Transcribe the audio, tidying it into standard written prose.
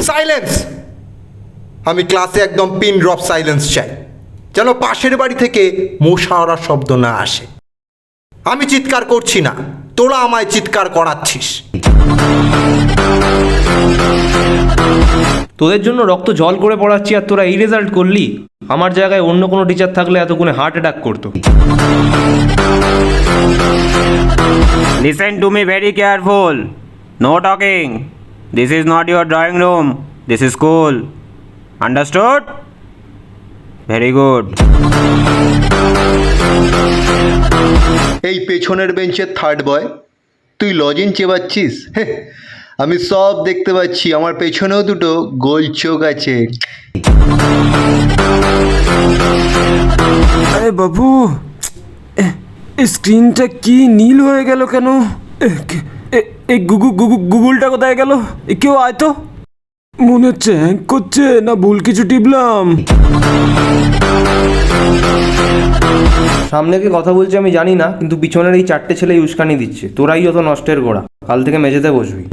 Silence! আমি ক্লাসে একদম পিন ড্রপ সাইলেন্স চাই, যেন পাশের বাড়ি থেকে মশা ওড়ার শব্দ না আসে। আমি চিৎকার করছি না, তোরা আমায় চিৎকার করাচ্ছিস। তোদের জন্য রক্ত জল করে পড়াচ্ছি আর তোরা এই রেজাল্ট করলি? আমার জায়গায় অন্য কোনো টিচার থাকলে এতক্ষণে হার্ট অ্যাটাক করতো। Listen to me very careful. No talking. This is not your drawing room. This is school. Understood? Very good. এই পেছনের বেঞ্চের থার্ড বয়, তুই লজিন চেবাচ্ছিস? আমি সব দেখতে পাচ্ছি, আমার পেছনেও দুটো গোল চোখ আছে। আরে বাবু, স্ক্রিনটা কি নীল হয়ে গেল কেন? এই গুগলটা কোথায় গেল? কেউ আয় তো। মনে হচ্ছে হ্যাং করছে, না ভুল কিছু টিপলাম। সামনে কি কথা বলছে আমি জানি না, কিন্তু পিছনের এই চারটে ছেলেই উস্কানি দিচ্ছে। তোরাই অত নষ্টের গোড়া, কাল থেকে মেঝেতে বসবি।